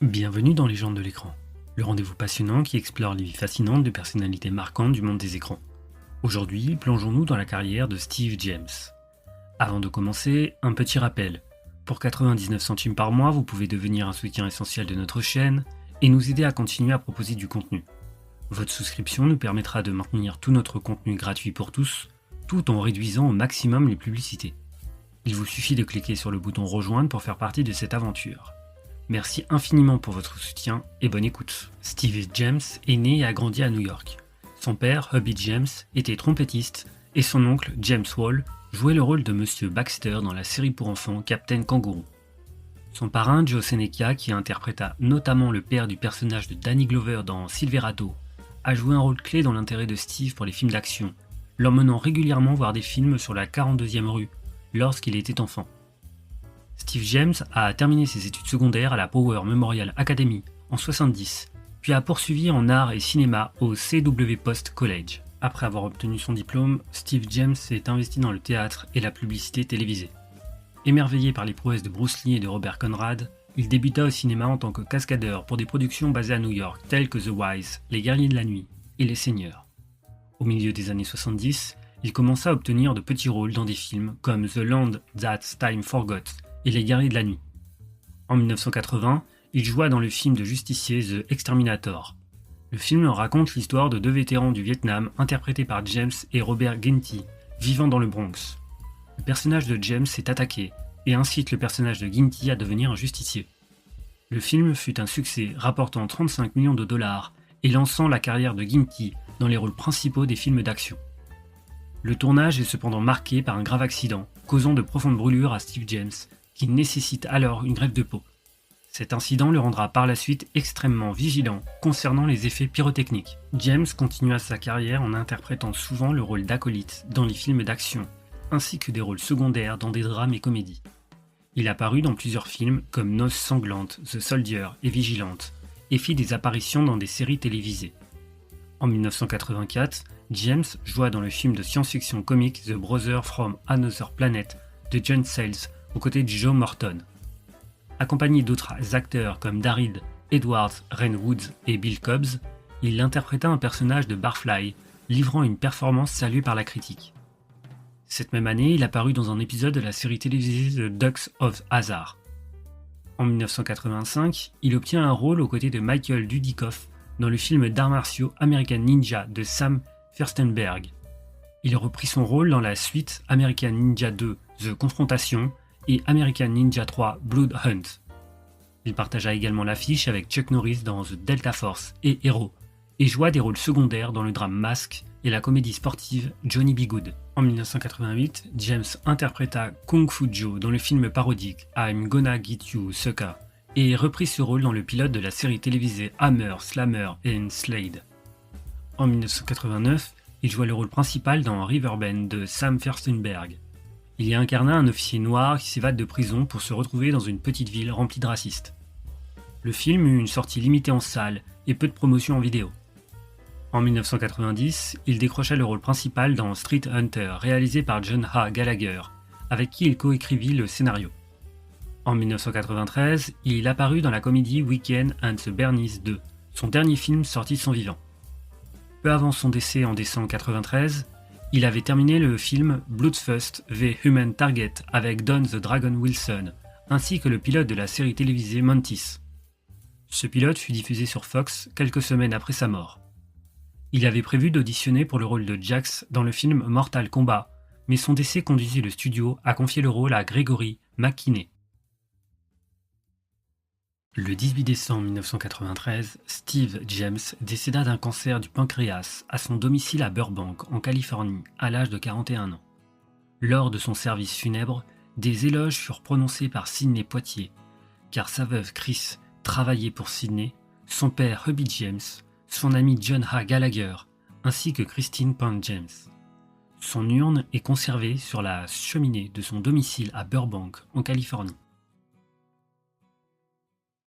Bienvenue dans Légendes de l'écran, le rendez-vous passionnant qui explore les vies fascinantes de personnalités marquantes du monde des écrans. Aujourd'hui, plongeons-nous dans la carrière de Steve James. Avant de commencer, un petit rappel. Pour 99 centimes par mois, vous pouvez devenir un soutien essentiel de notre chaîne et nous aider à continuer à proposer du contenu. Votre souscription nous permettra de maintenir tout notre contenu gratuit pour tous, tout en réduisant au maximum les publicités. Il vous suffit de cliquer sur le bouton rejoindre pour faire partie de cette aventure. Merci infiniment pour votre soutien et bonne écoute. Steve James est né et a grandi à New York. Son père, Hubby James, était trompettiste et son oncle, James Wall, jouait le rôle de Monsieur Baxter dans la série pour enfants Captain Kangourou. Son parrain, Joe Seneca, qui interpréta notamment le père du personnage de Danny Glover dans Silverado, a joué un rôle clé dans l'intérêt de Steve pour les films d'action, l'emmenant régulièrement voir des films sur la 42e rue lorsqu'il était enfant. Steve James a terminé ses études secondaires à la Power Memorial Academy en 1970, puis a poursuivi en art et cinéma au C.W. Post College. Après avoir obtenu son diplôme, Steve James s'est investi dans le théâtre et la publicité télévisée. Émerveillé par les prouesses de Bruce Lee et de Robert Conrad, il débuta au cinéma en tant que cascadeur pour des productions basées à New York telles que The Wiz, Les Guerriers de la Nuit et Les Seigneurs. Au milieu des années 70, il commença à obtenir de petits rôles dans des films comme The Land That Time Forgot et Les Guerriers de la Nuit. En 1980, il joua dans le film de justicier The Exterminator. Le film raconte l'histoire de deux vétérans du Vietnam interprétés par James et Robert Ginty, vivant dans le Bronx. Le personnage de James est attaqué et incite le personnage de Ginty à devenir un justicier. Le film fut un succès, rapportant 35 millions de dollars et lançant la carrière de Ginty dans les rôles principaux des films d'action. Le tournage est cependant marqué par un grave accident, causant de profondes brûlures à Steve James, qui nécessite alors une greffe de peau. Cet incident le rendra par la suite extrêmement vigilant concernant les effets pyrotechniques. James continua sa carrière en interprétant souvent le rôle d'acolyte dans les films d'action, ainsi que des rôles secondaires dans des drames et comédies. Il apparut dans plusieurs films comme Noces sanglantes, The Soldier et Vigilante, et fit des apparitions dans des séries télévisées. En 1984, James joua dans le film de science-fiction comique The Brother from Another Planet de John Sayles aux côtés de Joe Morton. Accompagné d'autres acteurs comme Daryl Edwards, Ren Woods et Bill Cobbs, il interpréta un personnage de Barfly, livrant une performance saluée par la critique. Cette même année, il apparut dans un épisode de la série télévisée The Dukes of Hazzard. En 1985, il obtient un rôle aux côtés de Michael Dudikoff dans le film d'arts martiaux American Ninja de Sam Firstenberg. Il reprit son rôle dans la suite American Ninja 2 The Confrontation et American Ninja 3 Blood Hunt. Il partagea également l'affiche avec Chuck Norris dans The Delta Force et Hero, et joua des rôles secondaires dans le drame Mask et la comédie sportive Johnny B. Good. En 1988, James interpréta Kung Fu Joe dans le film parodique I'm Gonna Get You Sucker, et reprit ce rôle dans le pilote de la série télévisée Hammer, Slammer and Slade. En 1989, il joua le rôle principal dans Riverbend de Sam Firstenberg. Il y incarna un officier noir qui s'évade de prison pour se retrouver dans une petite ville remplie de racistes. Le film eut une sortie limitée en salle et peu de promotion en vidéo. En 1990, il décrocha le rôle principal dans Street Hunter, réalisé par John A. Gallagher, avec qui il coécrivit le scénario. En 1993, il apparut dans la comédie Weekend and the Bernice 2, son dernier film sorti de son vivant. Peu avant son décès en décembre 1993, il avait terminé le film Bloodfust v Human Target avec Don the Dragon Wilson, ainsi que le pilote de la série télévisée Mantis. Ce pilote fut diffusé sur Fox quelques semaines après sa mort. Il avait prévu d'auditionner pour le rôle de Jax dans le film Mortal Kombat, mais son décès conduisit le studio à confier le rôle à Gregory McKinney. Le 18 décembre 1993, Steve James décéda d'un cancer du pancréas à son domicile à Burbank, en Californie, à l'âge de 41 ans. Lors de son service funèbre, des éloges furent prononcés par Sidney Poitier, car sa veuve Chris travaillait pour Sidney, son père Hubby James, son ami John A. Gallagher, ainsi que Christine Pond James. Son urne est conservée sur la cheminée de son domicile à Burbank, en Californie.